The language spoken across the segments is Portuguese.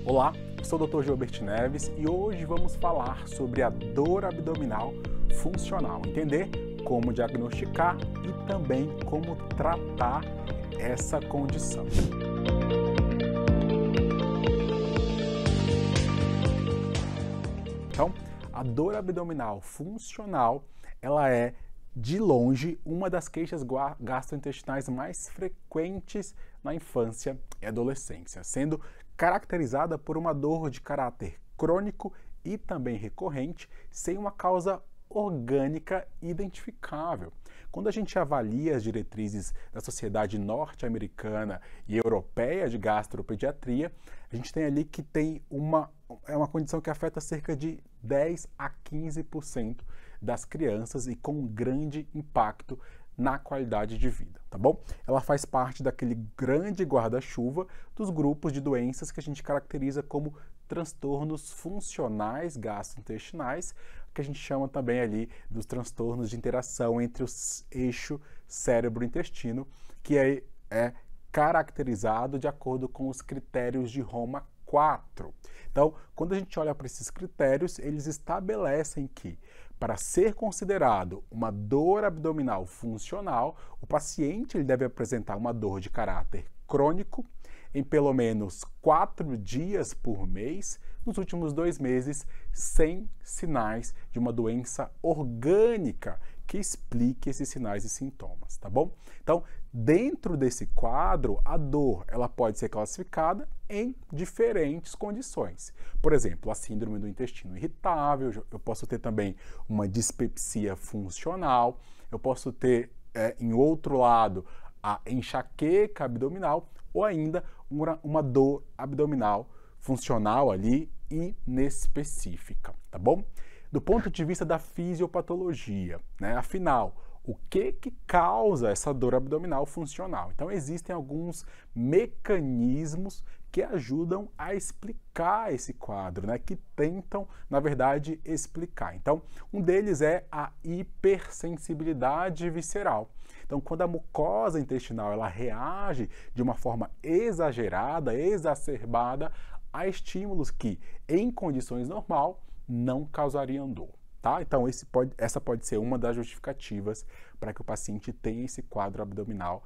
Olá, eu sou o Dr. Gilberto Neves e hoje vamos falar sobre a dor abdominal funcional, entender como diagnosticar e também como tratar essa condição. Então, a dor abdominal funcional, ela é de longe uma das queixas gastrointestinais mais frequentes na infância e adolescência, sendo caracterizada por uma dor de caráter crônico e também recorrente, sem uma causa orgânica identificável. Quando a gente avalia as diretrizes da Sociedade Norte-Americana e Europeia de Gastropediatria, a gente tem ali que tem uma condição que afeta cerca de 10 a 15% das crianças e com um grande impacto na qualidade de vida, tá bom? Ela faz parte daquele grande guarda-chuva dos grupos de doenças que a gente caracteriza como transtornos funcionais gastrointestinais, que a gente chama também ali dos transtornos de interação entre o eixo cérebro-intestino, que é caracterizado de acordo com os critérios de Roma IV. Então, quando a gente olha para esses critérios, eles estabelecem que, para ser considerado uma dor abdominal funcional, o paciente ele deve apresentar uma dor de caráter crônico em pelo menos 4 dias por mês, nos últimos 2 meses, sem sinais de uma doença orgânica que explique esses sinais e sintomas, tá bom? Então, dentro desse quadro, a dor ela pode ser classificada em diferentes condições. Por exemplo, a síndrome do intestino irritável, eu posso ter também uma dispepsia funcional, eu posso ter, em outro lado, a enxaqueca abdominal ou ainda uma dor abdominal funcional ali inespecífica, tá bom? Do ponto de vista da fisiopatologia, né? Afinal, o que causa essa dor abdominal funcional? Então, existem alguns mecanismos que ajudam a explicar esse quadro, né? Que tentam, na verdade, explicar. Então, um deles é a hipersensibilidade visceral. Então, quando a mucosa intestinal ela reage de uma forma exagerada, exacerbada a estímulos que, em condições normais, não causariam dor, tá? Então, essa pode ser uma das justificativas para que o paciente tenha esse quadro abdominal,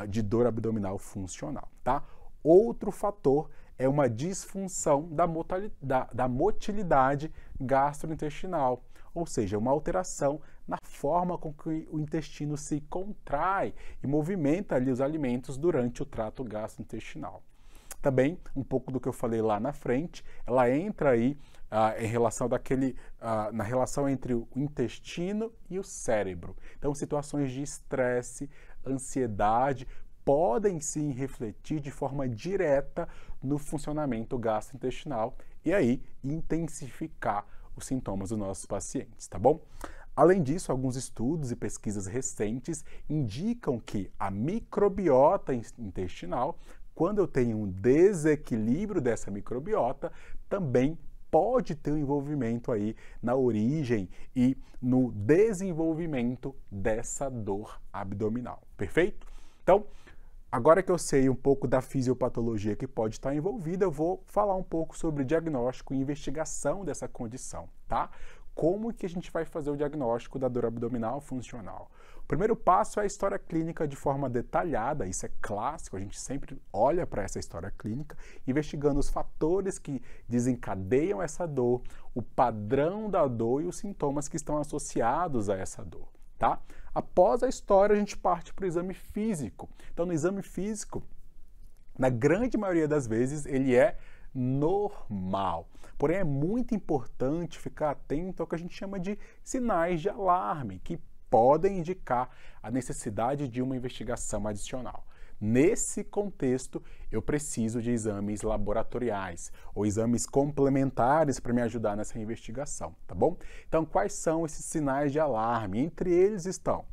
de dor abdominal funcional, tá? Outro fator é uma disfunção da motilidade gastrointestinal, ou seja, uma alteração na forma com que o intestino se contrai e movimenta ali os alimentos durante o trato gastrointestinal. Também, um pouco do que eu falei lá na frente, ela entra aí em relação na relação entre o intestino e o cérebro. Então, situações de estresse, ansiedade, podem sim refletir de forma direta no funcionamento gastrointestinal e aí intensificar os sintomas dos nossos pacientes, tá bom? Além disso, alguns estudos e pesquisas recentes indicam que a microbiota intestinal, quando eu tenho um desequilíbrio dessa microbiota, também pode ter um envolvimento aí na origem e no desenvolvimento dessa dor abdominal, perfeito? Então, agora que eu sei um pouco da fisiopatologia que pode estar envolvida, eu vou falar um pouco sobre diagnóstico e investigação dessa condição, tá? Como que a gente vai fazer o diagnóstico da dor abdominal funcional? O primeiro passo é a história clínica de forma detalhada, isso é clássico, a gente sempre olha para essa história clínica, investigando os fatores que desencadeiam essa dor, o padrão da dor e os sintomas que estão associados a essa dor, tá? Após a história, a gente parte para o exame físico. Então, no exame físico, na grande maioria das vezes, ele é normal. Porém, é muito importante ficar atento ao que a gente chama de sinais de alarme, que podem indicar a necessidade de uma investigação adicional. Nesse contexto, eu preciso de exames laboratoriais ou exames complementares para me ajudar nessa investigação, tá bom? Então, quais são esses sinais de alarme? Entre eles estão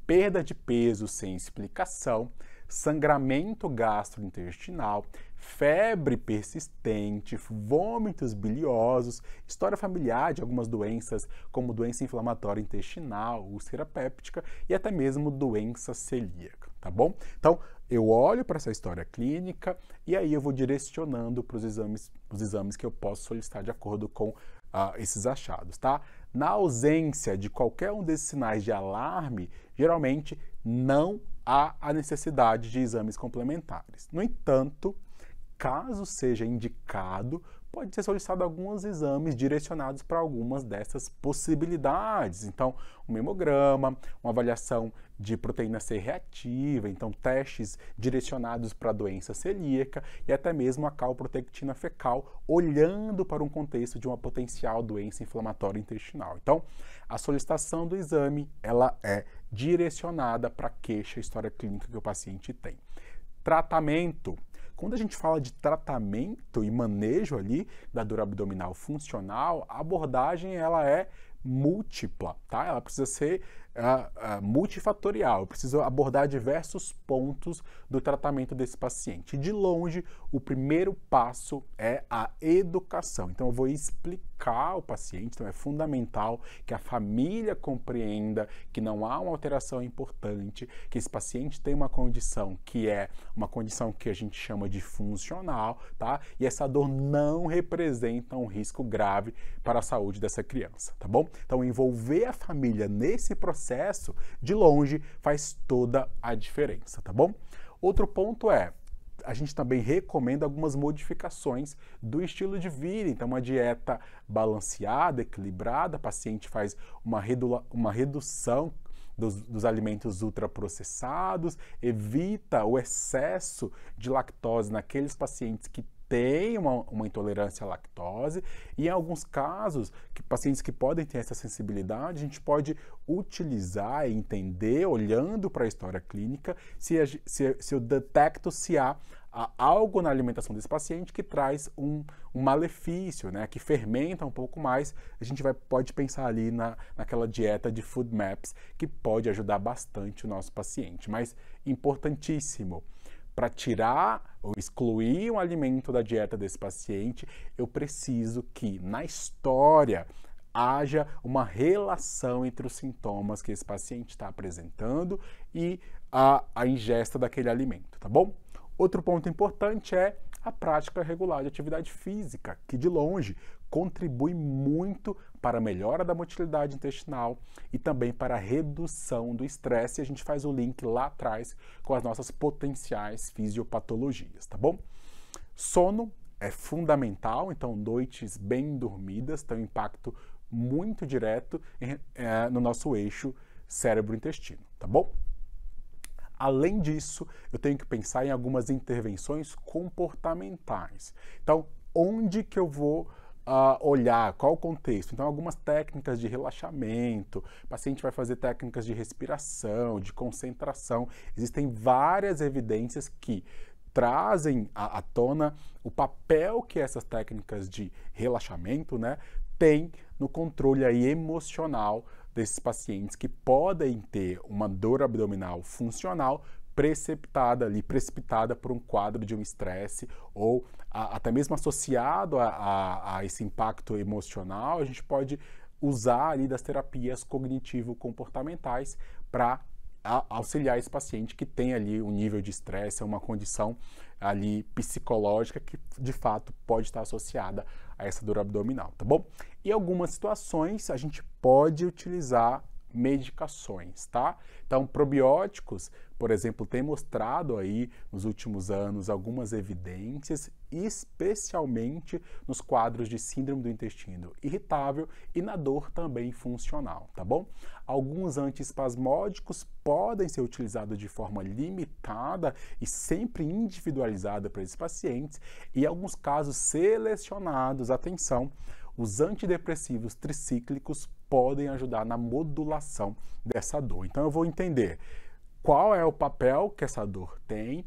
perda de peso sem explicação, sangramento gastrointestinal, febre persistente, vômitos biliosos, história familiar de algumas doenças como doença inflamatória intestinal, úlcera péptica e até mesmo doença celíaca, tá bom? Então, eu olho para essa história clínica e aí eu vou direcionando para os exames que eu posso solicitar de acordo com esses achados, tá? Na ausência de qualquer um desses sinais de alarme, geralmente não há a necessidade de exames complementares. No entanto, caso seja indicado, pode ser solicitado alguns exames direcionados para algumas dessas possibilidades. Então, um hemograma, uma avaliação de proteína C reativa, então testes direcionados para a doença celíaca e até mesmo a calprotectina fecal, olhando para um contexto de uma potencial doença inflamatória intestinal. Então, a solicitação do exame, ela é direcionada para a queixa, história clínica que o paciente tem. Tratamento. Quando a gente fala de tratamento e manejo ali da dor abdominal funcional, a abordagem ela é múltipla, tá? Ela precisa ser multifatorial, eu preciso abordar diversos pontos do tratamento desse paciente. De longe, o primeiro passo é a educação. Então, eu vou explicar ao paciente, então é fundamental que a família compreenda que não há uma alteração importante, que esse paciente tem uma condição que é uma condição que a gente chama de funcional, tá? E essa dor não representa um risco grave para a saúde dessa criança, tá bom? Então, envolver a família nesse processo, de longe, faz toda a diferença, tá bom? Outro ponto é, a gente também recomenda algumas modificações do estilo de vida, então uma dieta balanceada, equilibrada, o paciente faz uma redução dos alimentos ultraprocessados, evita o excesso de lactose naqueles pacientes que têm uma intolerância à lactose e em alguns casos, pacientes que podem ter essa sensibilidade, a gente pode utilizar e entender, olhando para a história clínica, se eu detecto se há algo na alimentação desse paciente que traz um malefício, né, que fermenta um pouco mais, a gente pode pensar ali naquela dieta de food maps que pode ajudar bastante o nosso paciente. Mas importantíssimo, para tirar ou excluir um alimento da dieta desse paciente, eu preciso que na história haja uma relação entre os sintomas que esse paciente está apresentando e a ingesta daquele alimento, tá bom? Outro ponto importante é a prática regular de atividade física, que de longe contribui muito para a melhora da motilidade intestinal e também para a redução do estresse. E a gente faz o link lá atrás com as nossas potenciais fisiopatologias, tá bom? Sono é fundamental, então noites bem dormidas têm um impacto muito direto no nosso eixo cérebro-intestino, tá bom? Além disso, eu tenho que pensar em algumas intervenções comportamentais. Então, onde que eu vou olhar, qual o contexto? Então, algumas técnicas de relaxamento, o paciente vai fazer técnicas de respiração, de concentração. Existem várias evidências que trazem à tona o papel que essas técnicas de relaxamento, né, têm no controle aí emocional desses pacientes que podem ter uma dor abdominal funcional precipitada por um quadro de um estresse ou até mesmo associado a esse impacto emocional, a gente pode usar ali das terapias cognitivo-comportamentais para auxiliar esse paciente que tem ali um nível de estresse, uma condição ali psicológica que de fato pode estar associada a essa dor abdominal, tá bom? Em algumas situações a gente pode utilizar medicações, tá? Então, probióticos, por exemplo, tem mostrado aí nos últimos anos algumas evidências, especialmente nos quadros de síndrome do intestino irritável e na dor também funcional, tá bom? Alguns antiespasmódicos podem ser utilizados de forma limitada e sempre individualizada para esses pacientes e em alguns casos selecionados, atenção, os antidepressivos tricíclicos podem ajudar na modulação dessa dor. Então eu vou entender qual é o papel que essa dor tem,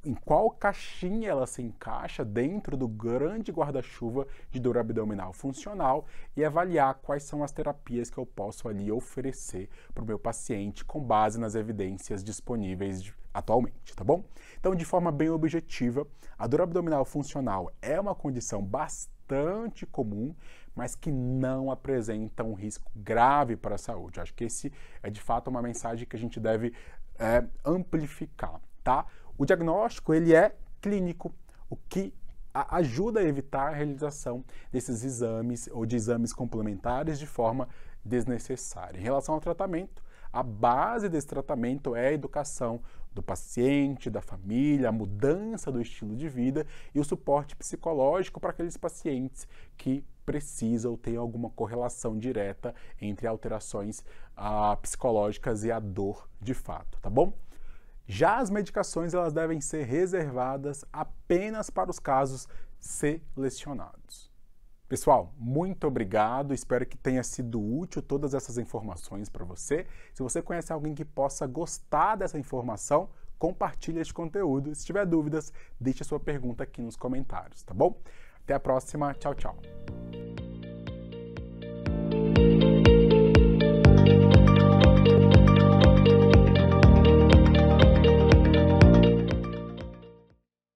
em qual caixinha ela se encaixa dentro do grande guarda-chuva de dor abdominal funcional e avaliar quais são as terapias que eu posso ali oferecer para o meu paciente com base nas evidências disponíveis atualmente, tá bom? Então, de forma bem objetiva, a dor abdominal funcional é uma condição bastante comum, mas que não apresenta um risco grave para a saúde. Acho que esse é de fato uma mensagem que a gente deve amplificar. tá? O diagnóstico, ele é clínico, o que ajuda a evitar a realização desses exames ou de exames complementares de forma desnecessária. Em relação ao tratamento, a base desse tratamento é a educação do paciente, da família, a mudança do estilo de vida e o suporte psicológico para aqueles pacientes que precisam ter alguma correlação direta entre alterações psicológicas e a dor de fato, tá bom? Já as medicações, elas devem ser reservadas apenas para os casos selecionados. Pessoal, muito obrigado, espero que tenha sido útil todas essas informações para você. Se você conhece alguém que possa gostar dessa informação, compartilhe este conteúdo. Se tiver dúvidas, deixe a sua pergunta aqui nos comentários, tá bom? Até a próxima, tchau, tchau!